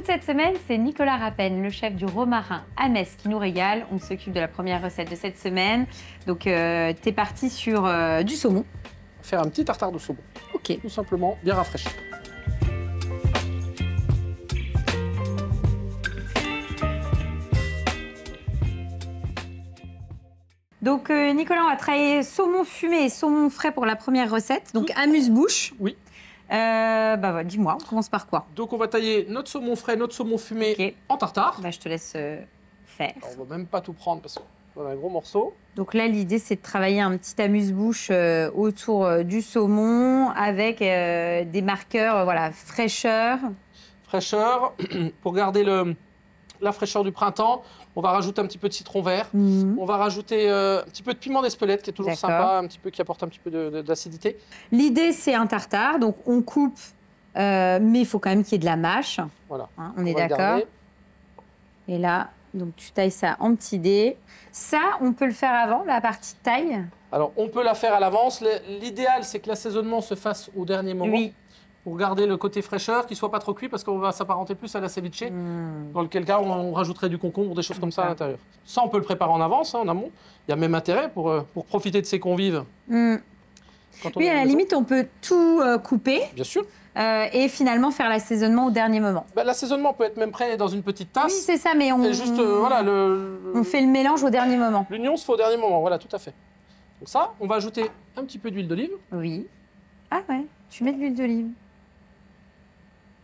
toute cette semaine, c'est Nicolas Rappen, le chef du Romarin à Metz, qui nous régale. On s'occupe de la première recette de cette semaine. Donc, t'es parti sur du saumon. Faire un petit tartare de saumon. Ok. Tout simplement, bien rafraîchi. Donc, Nicolas, on va travailler saumon fumé et saumon frais pour la première recette. Donc, amuse-bouche. Oui. Bah, voilà, dis-moi, on commence par quoi? Donc, on va tailler notre saumon frais, notre saumon fumé Ok. en tartare. Bah, je te laisse faire. Alors, on ne va même pas tout prendre parce qu'on a un gros morceau. Donc là, l'idée, c'est de travailler un petit amuse-bouche autour du saumon avec des marqueurs, voilà, fraîcheur. Fraîcheur. Pour garder la fraîcheur du printemps, on va rajouter un petit peu de citron vert. On va rajouter un petit peu de piment d'Espelette qui est toujours sympa, un petit peu, qui apporte un petit peu d'acidité. L'idée, c'est un tartare. Donc, on coupe, mais il faut quand même qu'il y ait de la mâche. Voilà. Hein, on est d'accord. Et là, donc tu tailles ça en petits dés. Ça, on peut le faire avant, la partie taille? Alors, on peut la faire à l'avance. L'idéal, c'est que l'assaisonnement se fasse au dernier moment. Oui. Pour garder le côté fraîcheur, qu'il ne soit pas trop cuit, parce qu'on va s'apparenter plus à la ceviche, dans lequel cas on rajouterait du concombre, des choses comme ça à l'intérieur. Ça, on peut le préparer en avance, hein, en amont. Il y a même intérêt pour profiter de ses convives. Oui, à la limite, on peut tout couper. Bien sûr. Et finalement faire l'assaisonnement au dernier moment. Bah, l'assaisonnement peut être même prêt dans une petite tasse. Oui, c'est ça, mais on... Et juste, voilà, on fait le mélange au dernier moment. L'oignon se fait au dernier moment, voilà, tout à fait. Donc ça, on va ajouter un petit peu d'huile d'olive. Oui. Ah ouais, tu mets de l'huile d'olive.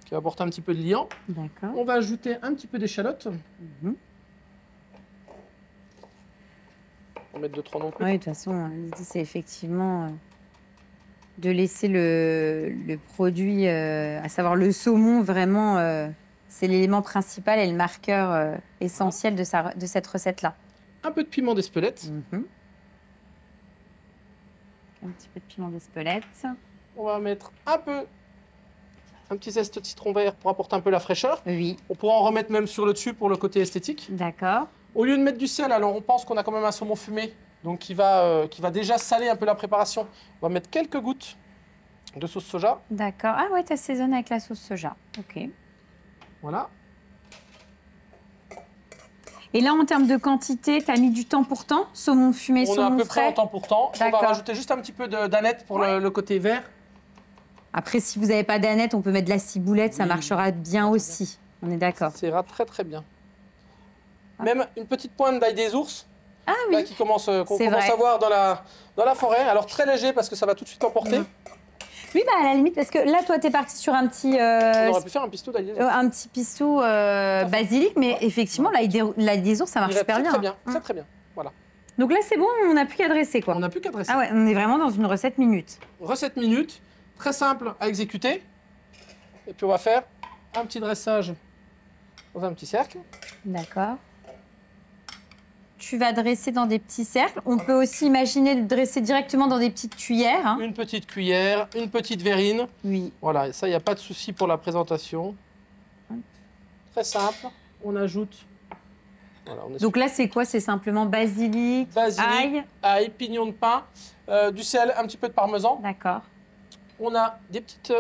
Qui va apporter un petit peu de liant. D'accord. On va ajouter un petit peu d'échalote. On va mettre 2-3 non plus. Oui, de toute façon, l'idée, c'est effectivement de laisser le produit, à savoir le saumon, vraiment, c'est l'élément principal et le marqueur essentiel de cette recette-là. Un peu de piment d'Espelette. Un petit peu de piment d'Espelette. On va mettre un petit zeste de citron vert pour apporter un peu la fraîcheur. Oui. On pourra en remettre même sur le dessus pour le côté esthétique. D'accord. Au lieu de mettre du sel, alors on pense qu'on a quand même un saumon fumé, donc qui va déjà saler un peu la préparation. On va mettre quelques gouttes de sauce soja. D'accord. Ah ouais, tu assaisonnes avec la sauce soja. Ok. Voilà. Et là, en termes de quantité, tu as mis du temps pour temps? Saumon fumé, saumon frais? On est à peu près en temps pour temps. On va rajouter juste un petit peu d'aneth pour le côté vert. Après, si vous n'avez pas d'aneth, on peut mettre de la ciboulette, ça marchera bien aussi. On est d'accord. Ça ira très très bien. Même une petite pointe d'ail des ours. Ah oui. Là, qu'on commence à voir dans la forêt. Alors très léger parce que ça va tout de suite emporter. Oui, bah à la limite, parce que là, toi, t'es parti sur un petit... On aurait pu faire un pistou d'ail des ours. Un petit pistou basilic, mais effectivement, l'ail des ours, ça marche super bien. Très bien, très très bien. Voilà. Donc là, c'est bon, on n'a plus qu'à dresser, quoi. On n'a plus qu'à dresser. Ah ouais, on est vraiment dans une recette minute. Recette minute, très simple à exécuter. Et puis on va faire un petit dressage dans un petit cercle. D'accord. Tu vas dresser dans des petits cercles. On peut aussi imaginer de dresser directement dans des petites cuillères. Hein. Une petite cuillère, une petite verrine. Oui. Voilà, ça, il n'y a pas de souci pour la présentation. Très simple. On ajoute... Voilà, donc là, c'est quoi? C'est simplement basilic, ail, pignon de pin, du sel, un petit peu de parmesan. D'accord. On a des petites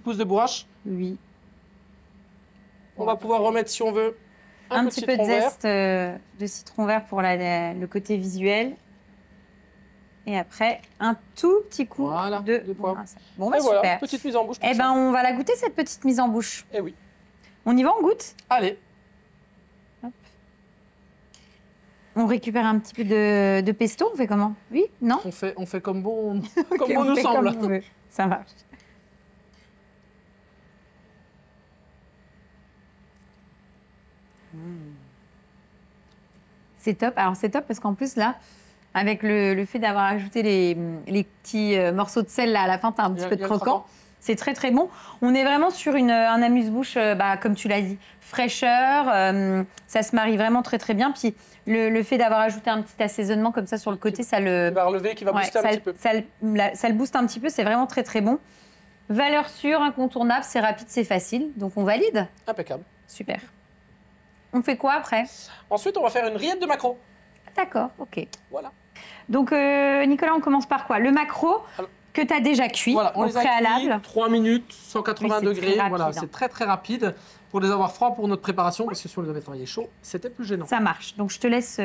pousses de bourrache. Oui. On va pouvoir remettre, si on veut, un petit peu de zeste de citron vert pour le côté visuel. Et après, un tout petit coup de poivre. Bon, bah, super. Voilà, petite mise en bouche. Eh ben, on va la goûter, cette petite mise en bouche. Eh oui. On y va, on goûte? Allez. Hop. On récupère un petit peu de pesto, on fait comment? Oui? Non? On fait comme bon, comme bon nous semble. Comme ça marche. C'est top. Alors, c'est top parce qu'en plus, là, avec le fait d'avoir ajouté les petits morceaux de sel là, à la fin, tu as un petit peu de croquant. C'est très, très bon. On est vraiment sur un amuse-bouche, comme tu l'as dit, fraîcheur. Ça se marie vraiment très, très bien. Puis, le fait d'avoir ajouté un petit assaisonnement comme ça sur le côté, ça le... Qui va relever, qui va booster un petit peu. Ça le booste un petit peu. C'est vraiment très, très bon. Valeur sûre, incontournable, c'est rapide, c'est facile. Donc, on valide. Impeccable. Super. On fait quoi après? Ensuite, on va faire une rillette de maquereau. D'accord, ok. Voilà. Donc, Nicolas, on commence par quoi? Le maquereau, que tu as déjà cuit voilà, on au les a préalable. cuits 3 minutes, 180 Oui, degrés. très Voilà, rapide, hein. c'est très très rapide pour les avoir froids pour notre préparation, parce que si on les avait travaillés chaud, c'était plus gênant. Ça marche. Donc je te laisse.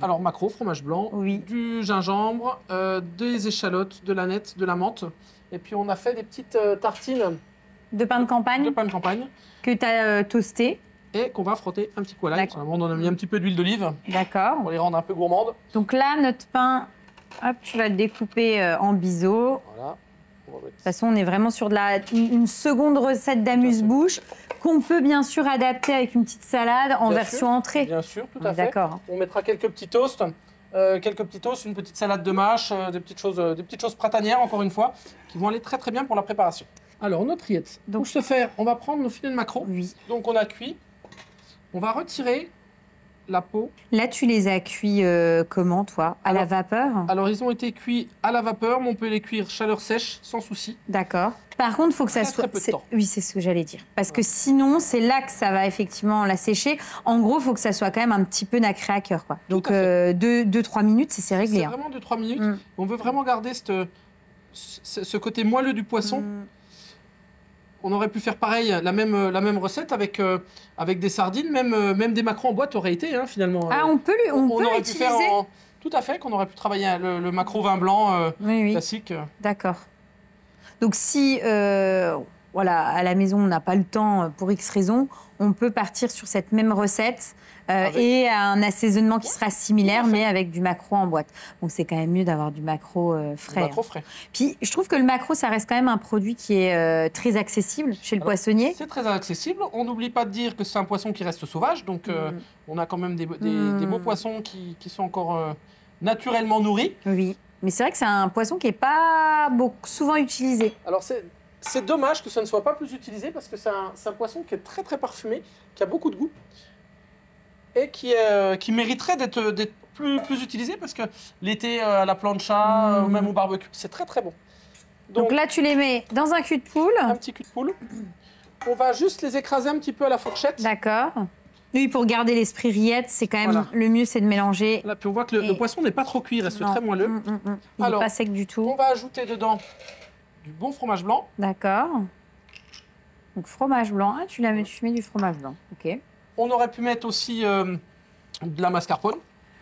Alors maquereau, fromage blanc, Oui. du gingembre, des échalotes, de l'aneth, de la menthe. Et puis on a fait des petites tartines de pain de campagne de pain de campagne que tu as toasté. et qu'on va frotter un petit coup à l'ail. D'accord. On en a mis un petit peu d'huile d'olive D'accord. pour les rendre un peu gourmandes. Donc là, notre pain, hop, tu vas le découper en biseau. Voilà. On va mettre De toute façon, on est vraiment sur une seconde recette d'amuse-bouche qu'on peut bien sûr adapter avec une petite salade en Bien version sûr, entrée. Bien sûr, tout On est à fait. d'accord. On mettra quelques petits toasts, une petite salade de mâche, des petites choses printanières, encore une fois, qui vont aller très très bien pour la préparation. Alors, notre rillette. Donc- Pour ce faire, on va prendre nos filets de maquereau. Oui. Donc, on a cuit. On va retirer la peau. Là, tu les as cuits comment, toi? À la vapeur? Alors, ils ont été cuits à la vapeur, mais on peut les cuire chaleur sèche, sans souci. D'accord. Par contre, il faut que ça Très, soit. très peu de temps. Oui, c'est ce que j'allais dire. Parce que sinon, c'est là que ça va effectivement la sécher. En gros, il faut que ça soit quand même un petit peu nacré à cœur, quoi. Donc, à fait. 2-3 minutes, c'est réglé. C'est Hein. vraiment 2-3 minutes. Mm. On veut vraiment garder ce côté moelleux du poisson. On aurait pu faire pareil, la même recette avec des sardines, même des maquereaux en boîte aurait été, hein, finalement. Ah, on peut aurait l'utiliser. pu faire tout à fait, qu'on aurait pu travailler le maquereau vin blanc Oui. classique. D'accord. Donc si, voilà, à la maison, on n'a pas le temps pour X raisons, on peut partir sur cette même recette et un assaisonnement qui sera similaire, mais avec du maquereau en boîte. Donc c'est quand même mieux d'avoir du maquereau frais. Maquereau frais. Puis je trouve que le maquereau, ça reste quand même un produit qui est très accessible chez le poissonnier. C'est très accessible. On n'oublie pas de dire que c'est un poisson qui reste sauvage, donc on a quand même des beaux poissons qui sont encore naturellement nourris. Oui, mais c'est vrai que c'est un poisson qui n'est pas souvent utilisé. Alors c'est dommage que ça ne soit pas plus utilisé parce que c'est un poisson qui est très très parfumé, qui a beaucoup de goût et qui mériterait d'être plus utilisé parce que l'été à la plancha ou même au barbecue, c'est très très bon. Donc là, tu les mets dans un cul de poule. Un petit cul de poule. On va juste les écraser un petit peu à la fourchette. D'accord. Oui, pour garder l'esprit rillette, c'est quand même Voilà. le mieux, c'est de mélanger. Là, puis on voit que le poisson n'est pas trop cuit, il reste Non. très moelleux. Il Alors, n'est pas sec du tout. On va ajouter dedans du bon fromage blanc. D'accord. Donc fromage blanc. Ah, tu mets du fromage blanc. Ok. On aurait pu mettre aussi de la mascarpone,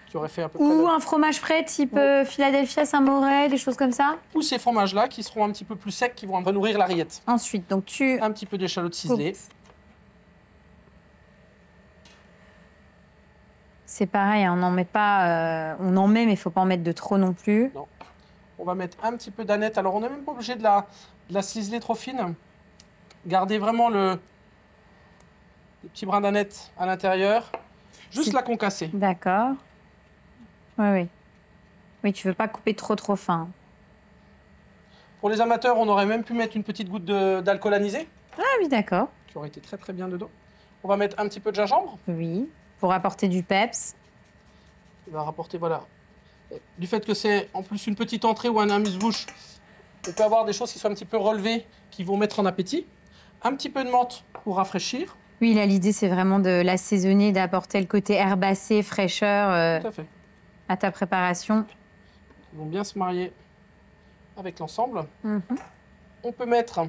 qui aurait fait à peu près... Ou un fromage frais type Philadelphia, Saint-Maurel, des choses comme ça. Ou ces fromages-là qui seront un petit peu plus secs, qui vont nourrir la rillette. Ensuite, donc tu... Un petit peu d'échalote ciselée. C'est pareil, hein, on n'en met pas... on en met, mais il ne faut pas en mettre de trop non plus. Non. On va mettre un petit peu d'aneth. Alors, on n'est même pas obligé de la ciseler trop fine. Gardez vraiment les petits brins d'aneth à l'intérieur. Juste la concasser. D'accord. Oui. Oui, tu veux pas couper trop fin. Pour les amateurs, on aurait même pu mettre une petite goutte d'alcool anisé, Ah oui, d'accord. qui aurait été très très bien dedans. On va mettre un petit peu de gingembre. Oui, pour apporter du peps. Il va rapporter, voilà. Du fait que c'est en plus une petite entrée ou un amuse-bouche, on peut avoir des choses qui sont un petit peu relevées, qui vont mettre en appétit. Un petit peu de menthe pour rafraîchir. Oui, là, l'idée, c'est vraiment de l'assaisonner, d'apporter le côté herbacé, fraîcheur Tout à fait. à ta préparation. Ils vont bien se marier avec l'ensemble. Mhm. On peut mettre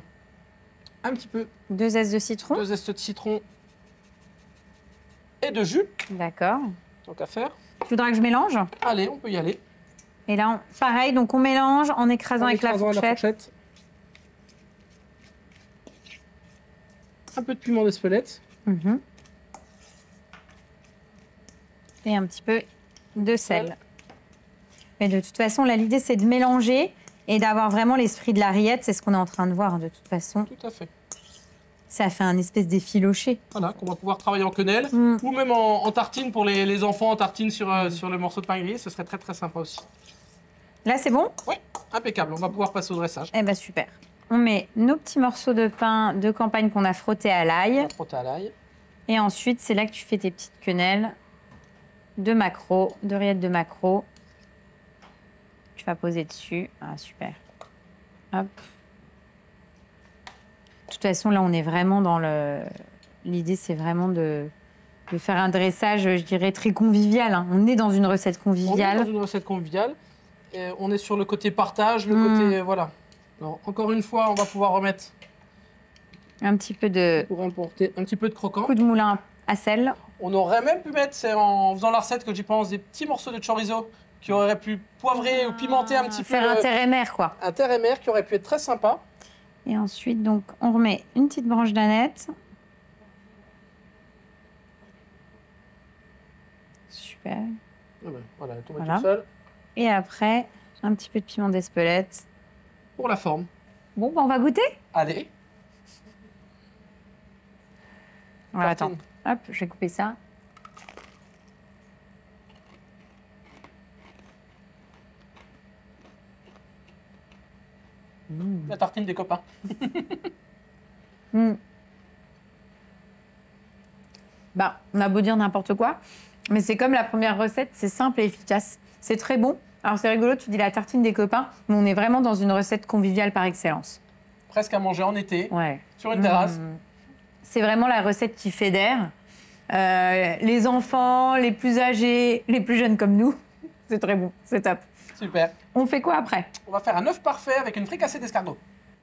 un petit peu 2 zestes de citron. de zeste de citron et de jus, D'accord. tant qu'à faire. Tu voudras que je mélange? Allez, on peut y aller. Et là, pareil, donc on mélange en écrasant En avec écrasant la fourchette. Un peu de piment d'Espelette. Mhm. Et un petit peu de sel. Mais de toute façon, là, l'idée, c'est de mélanger et d'avoir vraiment l'esprit de la rillette. C'est ce qu'on est en train de voir, hein, de toute façon. Tout à fait. Ça fait un espèce d'effiloché. Voilà, qu'on va pouvoir travailler en quenelle ou même en tartine pour les enfants, en tartine sur le morceau de pain grillé. Ce serait très très sympa aussi. Là, c'est bon? Oui, impeccable. On va pouvoir passer au dressage. Eh bien, super. On met nos petits morceaux de pain de campagne qu'on a frottés à l'ail. Frotté à l'ail. Et ensuite, c'est là que tu fais tes petites quenelles de maquereau, de rillettes de maquereau. Tu vas poser dessus. Ah, super. Hop. De toute façon, là, on est vraiment dans le... L'idée, c'est vraiment de faire un dressage, je dirais, très convivial. Hein. On est dans une recette On est conviviale. dans une recette conviviale. Et on est sur le côté partage, le côté... Voilà. Alors, encore une fois, on va pouvoir remettre... Un petit peu de... Pour emporter un petit peu de croquant. Coup de moulin à sel. On aurait même pu mettre, c'est en faisant la recette que j'y pense, des petits morceaux de chorizo qui auraient pu poivrer ou pimenter un petit peu. Faire un terre mer, quoi. Un terre mer qui aurait pu être très sympa. Et ensuite, donc, on remet une petite branche d'aneth. Super. Ah ben, voilà, elle tombe Voilà. toute seule. Et après, un petit peu de piment d'Espelette. Pour la forme. Bon, bah, on va goûter. Allez. Voilà, attends. Tartine. Hop, je vais couper ça. La tartine des copains. Bah, on a beau dire n'importe quoi, mais c'est comme la première recette, c'est simple et efficace. C'est très bon. Alors c'est rigolo, tu dis la tartine des copains, mais on est vraiment dans une recette conviviale par excellence. Presque à manger en été, Ouais. sur une terrasse. C'est vraiment la recette qui fédère. Les enfants, les plus âgés, les plus jeunes comme nous, c'est très bon, c'est top. Super. On fait quoi après? On va faire un œuf parfait avec une fricassée d'escargot.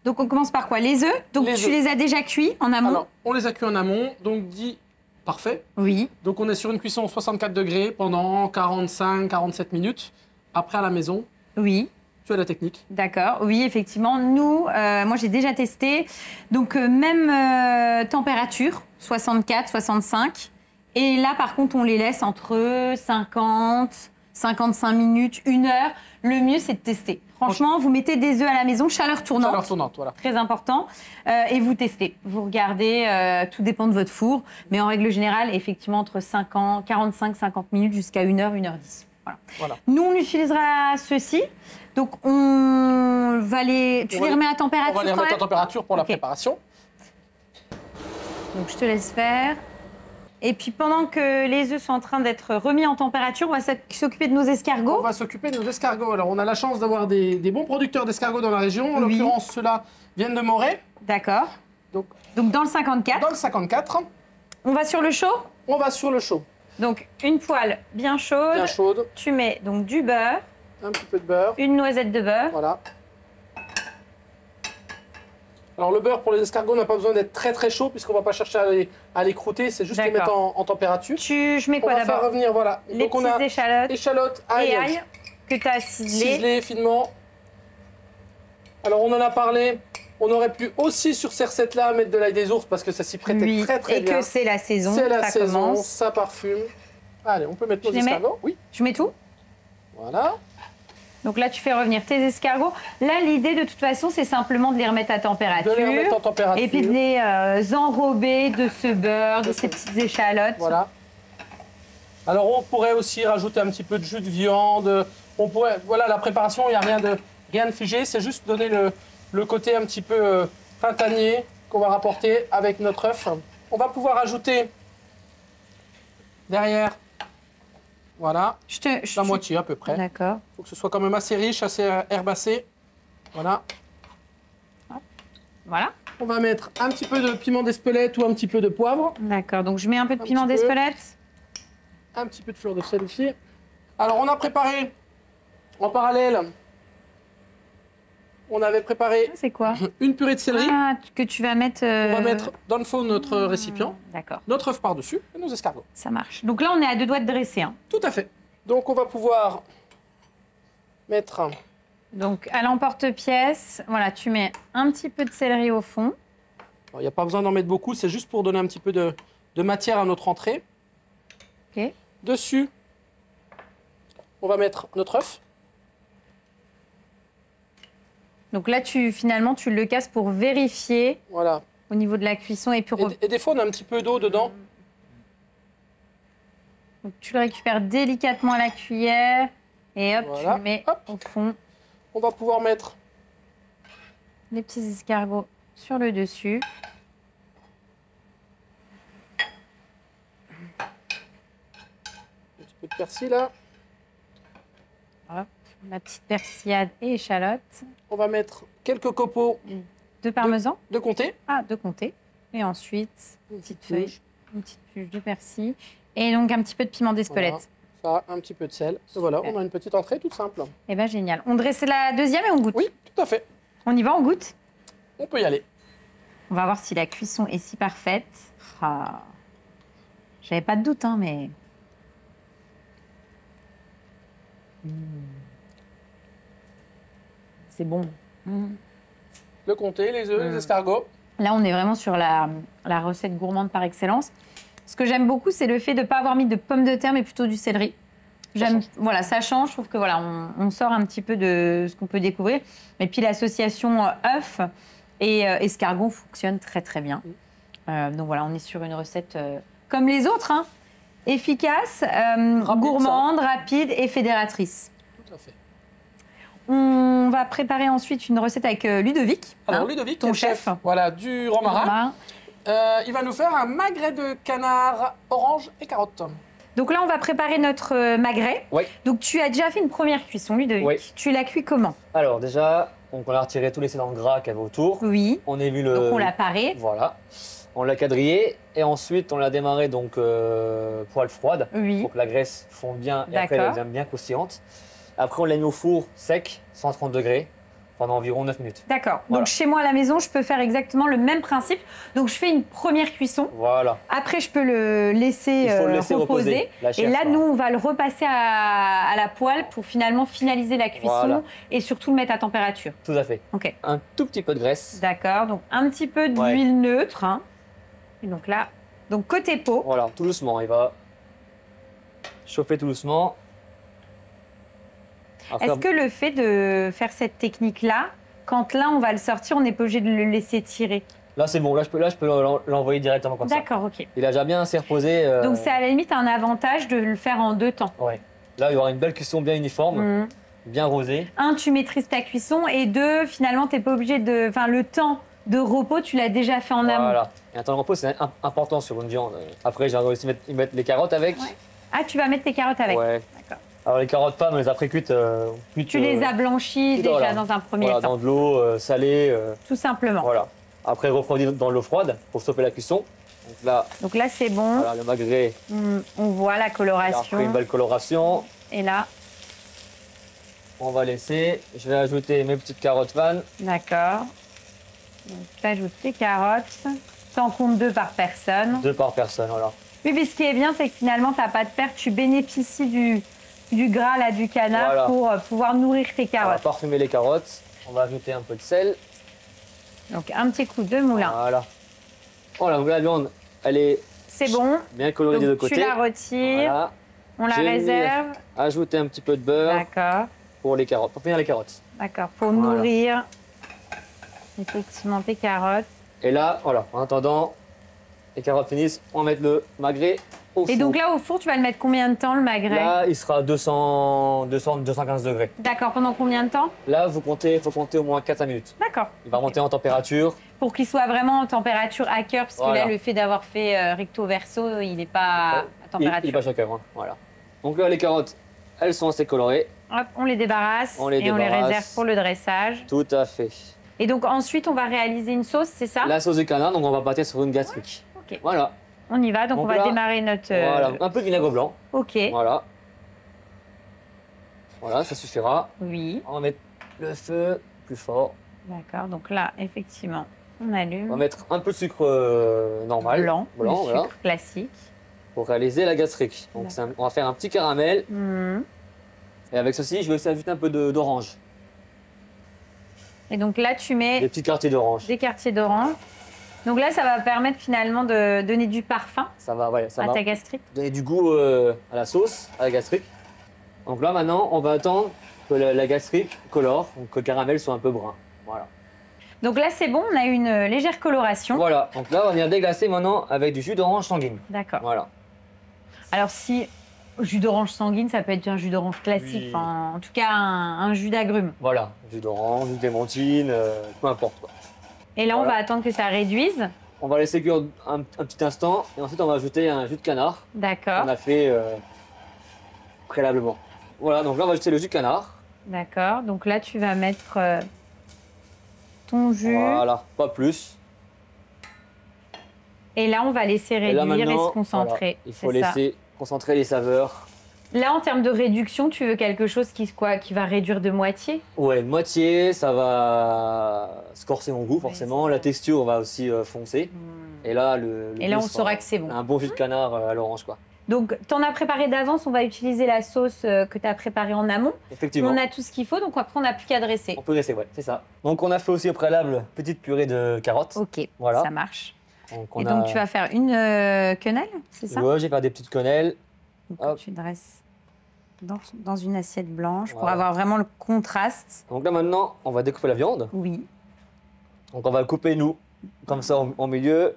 Donc on commence par quoi? Les œufs? Donc Les tu œufs. les as déjà cuits en amont? Alors, on les a cuits en amont, donc dit parfait. Oui. Donc on est sur une cuisson 64 degrés pendant 45-47 minutes. Après à la maison, Oui. tu as la technique. D'accord, oui, effectivement. Nous, moi, j'ai déjà testé. Donc, même température, 64, 65. Et là, par contre, on les laisse entre 50, 55 minutes, 1 heure. Le mieux, c'est de tester. Franchement, vous mettez des œufs à la maison, chaleur tournante. Chaleur tournante, voilà. Très important. Et vous testez. Vous regardez, tout dépend de votre four. Mais en règle générale, effectivement, entre 45-50 minutes jusqu'à 1 heure, 1h10. Voilà. Nous, on utilisera ceci. Donc, on va les... Tu les remets à température On va les quand remettre à même température pour la Ok. préparation. Donc, je te laisse faire. Et puis, pendant que les œufs sont en train d'être remis en température, on va s'occuper de nos On escargots. va s'occuper de nos escargots. Alors, on a la chance d'avoir des bons producteurs d'escargots dans la région. En Oui. l'occurrence, ceux-là viennent de Moret. D'accord. Donc, Donc, dans le 54, dans le 54, on va sur le chaud. on va sur le chaud. Donc, une poêle bien chaude. Bien chaude. Tu mets donc du beurre, Un petit peu de beurre. une noisette de beurre. Voilà. Alors le beurre pour les escargots n'a pas besoin d'être très très chaud puisqu'on ne va pas chercher à les croûter, c'est juste les mettre en température. Je mets On quoi va faire d'abord? revenir, voilà. Les Donc on a petites échalotes échalotes, et ail, ail que tu as ciselé. ciselé finement. Alors on en a parlé, on aurait pu aussi sur ces recettes-là mettre de l'ail des ours parce que ça s'y prêtait Oui, très très et bien. que c'est la saison, C'est la ça saison, commence. ça parfume. Allez, on peut mettre nos Je les mets escargots. Oui, Je mets tout. voilà. Donc là, tu fais revenir tes escargots. Là, l'idée, de toute façon, c'est simplement de les remettre à température. De les remettre en température. Et puis de les enrober de ce beurre, de ces petites échalotes. Voilà. Alors on pourrait aussi rajouter un petit peu de jus de viande. On pourrait, voilà, la préparation, il n'y a rien de figé, c'est juste donner le côté un petit peu printanier qu'on va rapporter avec notre œuf. On va pouvoir ajouter derrière, voilà, la moitié à peu près. D'accord. Il faut que ce soit quand même assez riche, assez herbacé. Voilà. Voilà. On va mettre un petit peu de piment d'Espelette ou un petit peu de poivre. D'accord. Donc je mets un peu de Un piment petit peu. d'Espelette. Un petit peu de fleur de sel aussi. Alors, on a préparé en parallèle, on avait préparé C'est quoi? une purée de céleri. Ah, que tu vas mettre. On va mettre dans le fond de notre récipient, D'accord. notre œuf par-dessus et nos escargots. Ça marche. Donc là, on est à 2 doigts de dresser. Hein. Tout à fait. Donc, on va pouvoir mettre Donc à l'emporte-pièce, voilà, tu mets un petit peu de céleri au fond. il n'y a pas besoin d'en mettre beaucoup, c'est juste pour donner un petit peu de matière à notre entrée. Ok. Dessus, on va mettre notre œuf. Donc là, finalement, tu le casses pour vérifier Voilà. au niveau de la cuisson et puis Et des fois, on a un petit peu d'eau dedans. donc, tu le récupères délicatement à la cuillère et hop, Voilà. tu le mets Hop. au fond. On va pouvoir mettre Les petits escargots sur le dessus. un petit peu de persil là. Hop, la petite persillade et échalote. On va mettre quelques copeaux De parmesan. de comté. Ah, de comté. Et ensuite, Une petite petite feuille, touche. une petite puge de persil. Et donc un petit peu de piment d'Espelette. Voilà. Ça, un petit peu de sel. Et voilà, on a une petite entrée toute simple. Eh bien, génial. On dresse la deuxième et on goûte. Oui, tout à fait. On y va, on goûte. On peut y aller. On va voir si la cuisson est si parfaite. Ah. J'avais pas de doute, hein, mais... C'est bon. Le comté, les œufs, les escargots. Là, on est vraiment sur la recette gourmande par excellence. Ce que j'aime beaucoup, c'est le fait de ne pas avoir mis de pommes de terre, mais plutôt du céleri. Voilà, ça change. Je trouve que voilà, on sort un petit peu de ce qu'on peut découvrir. Et puis l'association œuf et escargot fonctionne très très bien. Donc voilà, on est sur une recette comme les autres, hein, efficace, gourmande, rapide et fédératrice. Tout à fait. On va préparer ensuite une recette avec Ludovic. Alors Ludovic, ton chef. Voilà, du romarin. Il va nous faire un magret de canard orange et carotte. Donc là, on va préparer notre magret. Oui. Donc tu as déjà fait une première cuisson, Ludovic. Oui. Tu l'as cuit comment? Alors déjà, on a retiré tous les excédents gras qu'il y avait autour. Oui. On a vu le... Donc on l'a paré. Voilà. On l'a quadrillé et ensuite on l'a démarré donc poêle froide Oui. pour que la graisse fonde bien et après D'accord. elle devient bien croustillante. Après on l'a mis au four sec, 130 degrés, pendant environ 9 minutes. D'accord. Voilà. Donc chez moi à la maison, je peux faire exactement le même principe. Donc je fais une première cuisson. Voilà. Après, je peux le laisser, Il faut le laisser reposer. La Et chair, là, voilà. nous, on va le repasser à la poêle pour finalement finaliser la cuisson Voilà. et surtout le mettre à température. Tout à fait. Ok. Un tout petit peu de graisse. D'accord. Donc un petit peu Ouais. d'huile neutre. Hein. Et donc là, donc côté peau. Voilà, tout doucement. Il va chauffer tout doucement. Après, Est-ce que le fait de faire cette technique-là, quand là on va le sortir, on n'est pas obligé de le laisser tirer? là c'est bon, là je peux l'envoyer directement comme ça. D'accord, ok. Il a déjà bien assez reposé. Donc c'est à la limite un avantage de le faire en 2 temps. Ouais. Là il y aura une belle cuisson bien uniforme, Mhm. bien rosée. 1, tu maîtrises ta cuisson et 2, finalement, tu n'es pas obligé de... Enfin, le temps de repos, tu l'as déjà fait en amont. Voilà. Et un temps de repos c'est important sur une viande. Après j'ai aussi mettre les carottes avec. Ouais. Ah, tu vas mettre tes carottes avec. Ouais. D'accord. Alors les carottes pas, mais les après cuites. Tu les as blanchies déjà voilà. dans un premier Voilà, temps, dans de l'eau salée. tout simplement. Voilà. Après refroidi dans l'eau froide pour stopper la cuisson. Donc Donc là, c'est bon. voilà, le magret, On voit la il a coloration. repris une belle coloration. Et là, On va laisser. Je vais ajouter mes petites carottes fan. d'accord. Donc, tu ajoutes tes carottes. T'en comptes 2 par personne. 2 par personne, voilà. Oui, mais ce qui est bien, c'est que finalement, tu n'as pas de perte. Tu bénéficies du gras là, du canard Voilà. pour pouvoir nourrir tes On va carottes. parfumer les carottes. On va ajouter un peu de sel. Donc, un petit coup de moulin. Voilà. Voilà, donc la viande, elle est C'est bon. bien colorée des deux Donc, tu côtés. la retires. Voilà. On la J'ai mis- réserve. Ajouter un petit peu de beurre D'accord. pour les carottes, pour finir les carottes. D'accord. Pour Voilà. nourrir effectivement tes carottes. Et là, voilà, en attendant, les carottes finissent, on va mettre le magret au four. Et donc là, au four, tu vas le mettre combien de temps, le magret? Là, il sera à 215 degrés. D'accord. Pendant combien de temps? Là, faut compter au moins 4 minutes. D'accord. Il va monter en température. Pour qu'il soit vraiment en température à cœur, parce que Voilà. là, le fait d'avoir fait recto verso, il n'est pas à Il température. est pas choqueur, hein. Voilà. Donc là, les carottes, elles sont assez colorées. Hop, on les débarrasse On les et on les débarrasse. réserve pour le dressage. Tout à fait. Et donc ensuite, on va réaliser une sauce, c'est ça? La sauce du canard, donc on va partir sur une gastrique. Ok. Voilà. On y va, donc Donc on va là, démarrer notre... Voilà. Un peu de vinaigre blanc. Ok, Voilà. Voilà, ça suffira. oui, On va mettre le feu plus fort. d'accord. Donc là, effectivement, on On va allume. mettre un peu de sucre normal. Blanc, le voilà. sucre classique. Pour réaliser la gastrique. Donc on va faire un petit caramel. Mhm. Et avec ceci, je vais aussi ajouter un peu d'orange. Et donc là, tu Des mets petits quartiers d'orange. des quartiers d'orange. Donc là, ça va permettre finalement de donner du parfum Ça va, ouais, ça à va ta gastrique. donner du goût à la sauce, à la gastrique. Donc là, maintenant, on va attendre que la gastrique colore, donc que le caramel soit un peu brun. Voilà. Donc là, c'est bon, on a une légère coloration. Voilà. Donc là, on va venir déglacer maintenant avec du jus d'orange sanguine. D'accord. Voilà. Alors si jus d'orange sanguine, ça peut être un jus d'orange classique, Oui. enfin, en tout cas un jus d'agrumes. Voilà. Jus d'orange, jus de clémentine, peu importe quoi. Et là, on Voilà. va attendre que ça réduise. On va laisser cuire un petit instant et ensuite on va ajouter un jus de canard D'accord, qu'on a fait préalablement. Voilà, donc là on va ajouter le jus de canard. d'accord. Donc là, tu vas mettre ton jus. Voilà, pas plus. Et là, on va laisser Et là réduire et maintenant, se concentrer. voilà, il faut c'est ça. laisser concentrer les saveurs Là, en termes de réduction, tu veux quelque chose qui va réduire de moitié? Ouais, moitié, ça va se corser mon goût forcément. La texture va aussi foncer. Et là, Et là, goût on sera saura que c'est bon. un bon jus de canard à l'orange, quoi. Donc, tu en as préparé d'avance. On va utiliser la sauce que tu as préparée en amont. Effectivement. On a tout ce qu'il faut, donc après, on n'a plus qu'à dresser. On peut dresser, ouais, c'est ça. Donc, on a fait aussi au préalable petite purée de carottes. Ok, Voilà. ça marche. Donc, donc, tu vas faire une quenelle, c'est ça? Ouais, je vais faire des petites quenelles. Donc, tu dresses dans une assiette blanche pour Voilà. avoir vraiment le contraste. Donc là, maintenant, on va découper la viande. Oui, Donc, on va le couper, nous, comme ça, au milieu.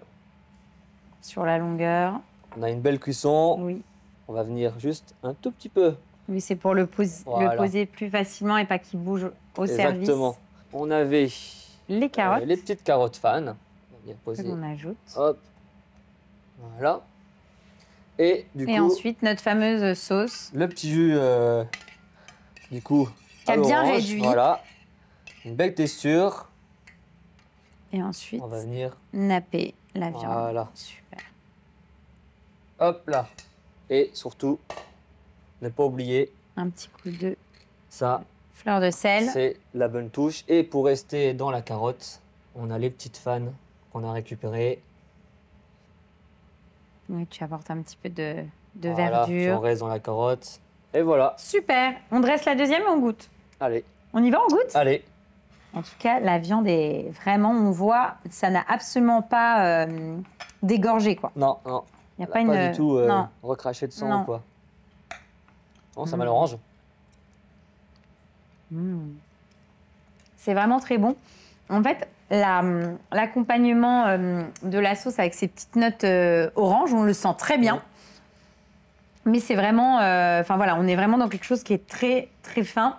sur la longueur. On a une belle cuisson. Oui. On va venir juste un tout petit peu. Oui, c'est pour le poser plus facilement et pas qu'il bouge au Exactement. service. On avait Les carottes les petites carottes fan. On va venir que poser. l'on ajoute. Hop. Voilà. Et du Et coup, ensuite, notre fameuse sauce. le petit jus, du coup, Qui a à bien l'orange. réduit. Voilà. Une belle texture. Et ensuite, On va venir. napper la viande. Voilà. Super. Hop là. Et surtout, ne pas oublier Un petit coup de ça. fleur de sel. C'est la bonne touche. Et pour rester dans la carotte, on a les petites fans qu'on a récupérées. Oui, tu apportes un petit peu de Voilà, puis verdure. on reste dans la carotte. Et voilà. Super. On dresse la deuxième et on goûte. Allez, On y va, on goûte? allez. En tout cas, la viande est vraiment, on voit, ça n'a absolument pas dégorgé, quoi. Non, non. Il n'y a Elle pas a une... pas du tout Non. recraché de sang Non. ou quoi. Non, ça m'a l'orange. C'est vraiment très bon. En fait, l'accompagnement de la sauce avec ces petites notes orange, on le sent très bien. Mais c'est vraiment... Enfin voilà, on est vraiment dans quelque chose qui est très, très fin.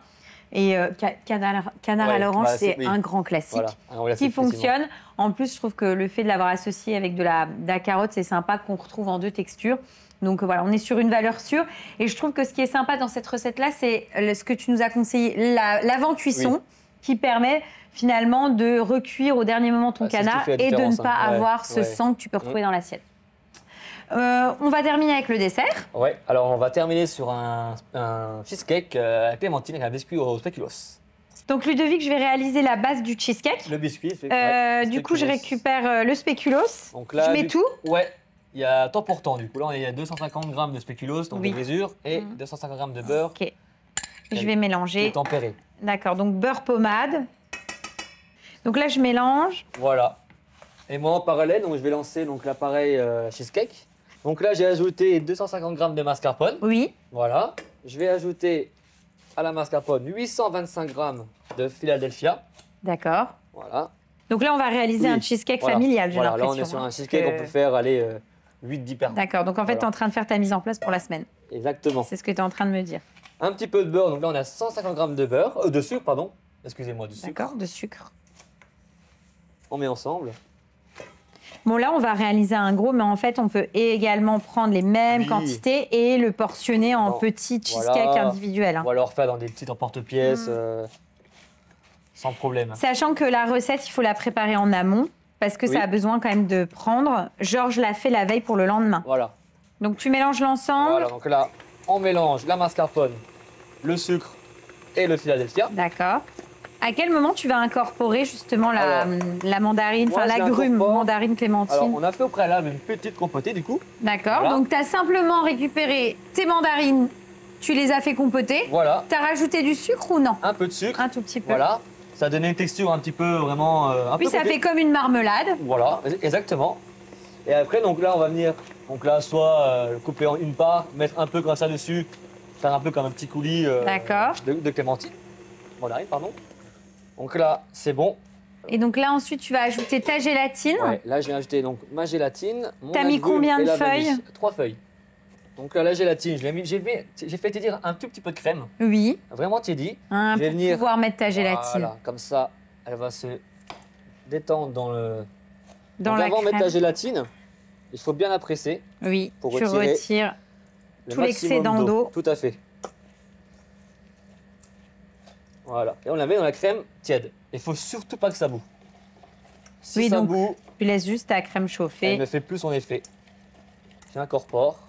Et canard à Ouais, l'orange, bah, c'est oui. un grand classique. Voilà. Alors, là, Qui c'est effectivement- fonctionne. En plus, je trouve que le fait de l'avoir associé avec de la carotte, c'est sympa qu'on retrouve en deux textures. Donc voilà, on est sur une valeur sûre. Et je trouve que ce qui est sympa dans cette recette-là, c'est ce que tu nous as conseillé, l'avant-cuisson, Oui. qui permet finalement de recuire au dernier moment ton Ah, c'est ce qui canard fait la et de ne différence, pas hein. Ouais, avoir ce ouais. sang que tu peux retrouver dans l'assiette. On va terminer avec le dessert. Ouais, alors on va terminer sur un cheesecake à la clémentine avec un biscuit au spéculoos. Donc Ludovic, je vais réaliser la base du cheesecake. Le biscuit, c'est ouais, Du coup, je spéculoos. récupère le spéculoos. Donc là, je mets du- tout. Ouais, il y a temps pour temps du coup. Là, il y a 250 grammes de spéculoos, donc Oui. de brisure, et 250 grammes de beurre Ok. Je vais qui est mélanger. tempéré. D'accord, donc beurre pommade. Donc là, je mélange. Voilà. Et moi, en parallèle, donc, je vais lancer donc, l'appareil cheesecake. Donc là, j'ai ajouté 250 grammes de mascarpone. Oui. Voilà. Je vais ajouter à la mascarpone 825 grammes de Philadelphia. D'accord. Voilà. Donc là, on va réaliser Oui, un cheesecake voilà. familial, j'ai Voilà, là, l'impression. on est sur hein, un cheesecake, parce on que- peut faire aller 8-10 personnes. D'accord, donc en fait, Voilà. tu es en train de faire ta mise en place pour la semaine. Exactement. C'est ce que tu es en train de me dire. Un petit peu de beurre, donc là, on a 150 grammes de beurre, de sucre, pardon. Excusez-moi, du sucre. D'accord, de sucre. On met ensemble. Bon, là, on va réaliser un gros, mais en fait, on peut également prendre les mêmes Oui. quantités et le portionner en Bon, petits cheesecake voilà. individuels. hein. Ou alors faire dans des petites emporte-pièces, sans problème. Sachant que la recette, il faut la préparer en amont, parce que Oui. ça a besoin quand même de prendre. Georges l'a fait la veille pour le lendemain. Voilà. Donc, tu mélanges l'ensemble. Voilà, donc là, on mélange la mascarpone, le sucre et le Philadelphia. D'accord. À quel moment tu vas incorporer justement Alors, la mandarine, moi, enfin je l'agrume, l'incorpore. mandarine, clémentine? Alors, on a fait au préalable une petite compotée, du coup. D'accord. voilà. Donc, tu as simplement récupéré tes mandarines, tu les as fait compoter. Voilà. Tu as rajouté du sucre ou non? Un peu de sucre. Un tout petit peu. Voilà. Ça a donné une texture un petit peu vraiment. Un Puis peu ça compliquée. fait comme une marmelade. Voilà, exactement. Et après, donc là, on va venir, donc là, soit le couper en une part, mettre un peu comme ça dessus, faire un peu comme un petit coulis D'accord. de clémentine. Mandarine, pardon. Donc là, c'est bon. Et donc là, ensuite, tu vas ajouter ta gélatine. Ouais, là, je vais ajouter donc ma gélatine. Mon T'as mis agrume combien et de la vanille. feuilles? 3 feuilles. Donc là, la gélatine, j'ai fait dire un tout petit peu de crème, Oui. vraiment tiédi. Hein, Je vais pour venir- pouvoir mettre ta gélatine Voilà, comme ça, elle va se détendre dans le. dans Donc la avant de mettre crème. la gélatine, il faut bien la presser. Oui, pour tu retirer retires. le Tout maximum l'excédent d'eau. Tout à fait. Voilà. Et on la met dans la crème tiède. Il faut surtout pas que ça boue. Si Oui, ça donc, boue, Tu laisses juste ta crème elle chauffer. ne fait plus son effet. J'incorpore.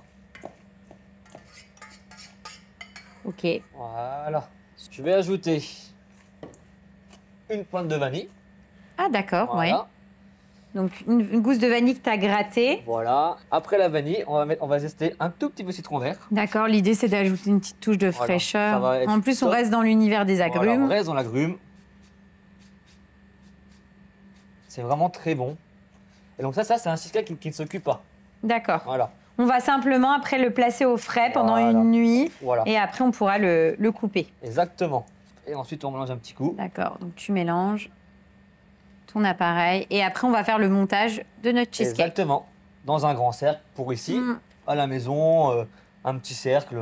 Ok. Voilà. Je vais ajouter une pointe de vanille. Ah, d'accord, ouais. Voilà. Donc, une gousse de vanille que tu as grattée. Voilà. Après la vanille, on va zester un tout petit peu de citron vert. D'accord, l'idée c'est d'ajouter une petite touche de Voilà, fraîcheur. ça va être En plus, on top. reste dans l'univers des Voilà, agrumes. on reste dans l'agrume. C'est vraiment très bon. Et donc ça c'est un cheesecake qui ne s'occupe pas. D'accord. Voilà. On va simplement après le placer au frais pendant Voilà. une nuit. Voilà. Et après, on pourra le couper. Exactement. Et ensuite, on mélange un petit coup. D'accord, donc tu mélanges ton appareil. Et après, on va faire le montage de notre cheesecake. Exactement. Dans un grand cercle, pour ici, à la maison, un petit cercle,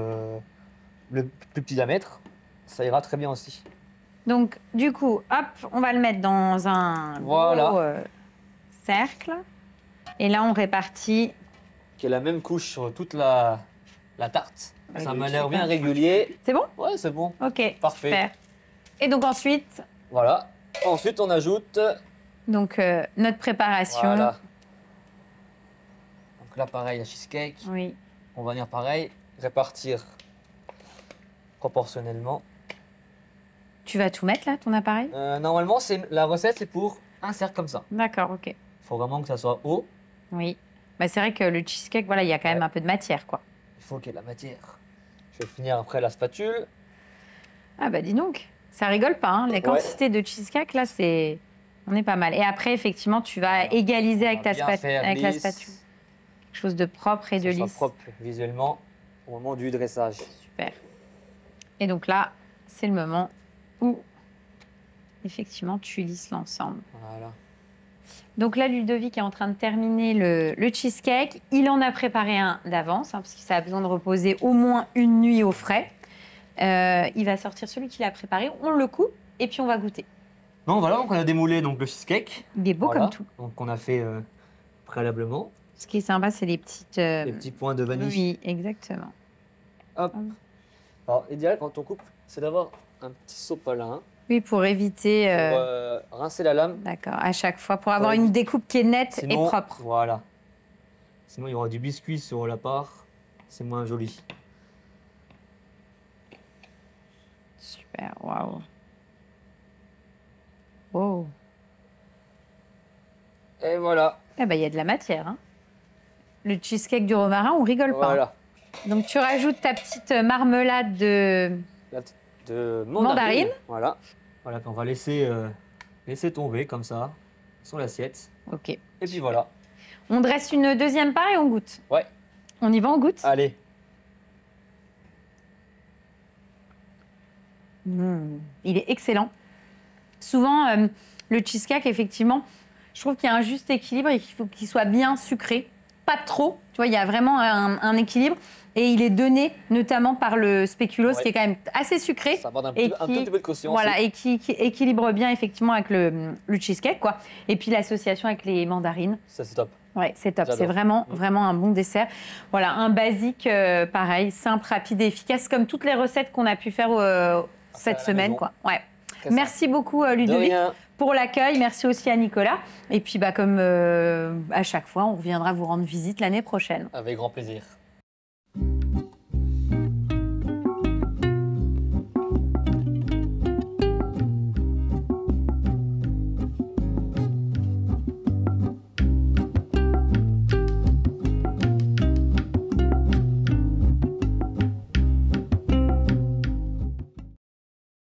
le plus petit diamètre, ça ira très bien aussi. Donc, du coup, hop, on va le mettre dans un Voilà. gros cercle. Et là, on répartit. Qui est la même couche sur toute la tarte. Ça m'a l'air bien régulier. C'est bon? Ouais, c'est bon. Ok, Parfait. super. Et donc ensuite, Voilà. Ensuite, on ajoute donc, notre préparation. voilà. Donc là, pareil, la cheesecake. Oui. On va venir pareil, répartir proportionnellement. Tu vas tout mettre là, ton appareil? Normalement, la recette, c'est pour un cercle comme ça. D'accord, ok. Il faut vraiment que ça soit haut. Oui. Bah, c'est vrai que le cheesecake, voilà, il y a quand même un peu de matière, quoi. Il faut qu'il y ait de la matière. Je vais finir après la spatule. Ah bah dis donc, ça rigole pas, hein. Les quantités de cheesecake, là, c'est... On est pas mal. Et après, effectivement, tu vas égaliser avec, On va bien faire avec la lisse. spatule. Quelque chose de propre et de Que ça soit lisse. propre visuellement au moment du dressage. Super. Et donc là, c'est le moment où, effectivement, tu lisses l'ensemble. Voilà. Donc là, Ludovic est en train de terminer le cheesecake. Il en a préparé un d'avance, hein, parce que ça a besoin de reposer au moins une nuit au frais. Il va sortir celui qu'il a préparé, on le coupe et puis on va goûter. Donc voilà, donc on a démoulé donc, le cheesecake. Il est beau Voilà. comme tout. Donc on a fait préalablement. Ce qui est sympa, c'est les petites... Les petits points de vanille. Oui, exactement. Hop. Alors, l'idéal quand on coupe, c'est d'avoir un petit sopalin Oui, pour éviter... pour rincer la lame. D'accord, à chaque fois, pour avoir Ouais. une découpe qui est nette Sinon, et propre. Voilà. Sinon, il y aura du biscuit sur la part. C'est moins joli. Super, waouh. Wow. Et voilà. Eh ben, il y a de la matière, hein. Le cheesecake du romarin, on rigole pas. Voilà. Donc, tu rajoutes ta petite marmelade de... De Mandarine. Voilà. Voilà, qu'on va laisser tomber comme ça sur l'assiette. Ok. Et puis voilà. On dresse une deuxième part et on goûte. Ouais. On y va, on goûte? Allez. Il est excellent. Souvent, le cheesecake, effectivement, je trouve qu'il y a un juste équilibre et qu'il faut qu'il soit bien sucré. Pas trop, tu vois, il y a vraiment un équilibre. Et il est donné notamment par le spéculoos, Ouais. qui est quand même assez sucré. Ça apporte un Et tout petit peu de caution. Voilà, aussi. et qui équilibre bien, effectivement, avec le cheesecake, quoi. Et puis l'association avec les mandarines. Ça, c'est top. Ouais, c'est top. J'adore. C'est vraiment un bon dessert. Voilà, un basique, pareil, simple, rapide et efficace, comme toutes les recettes qu'on a pu faire cette à la semaine, maison. quoi. Ouais. Très Merci beaucoup, De Ludovic, rien. pour l'accueil. Merci aussi à Nicolas. Et puis, bah, comme à chaque fois, on reviendra vous rendre visite l'année prochaine. Avec grand plaisir.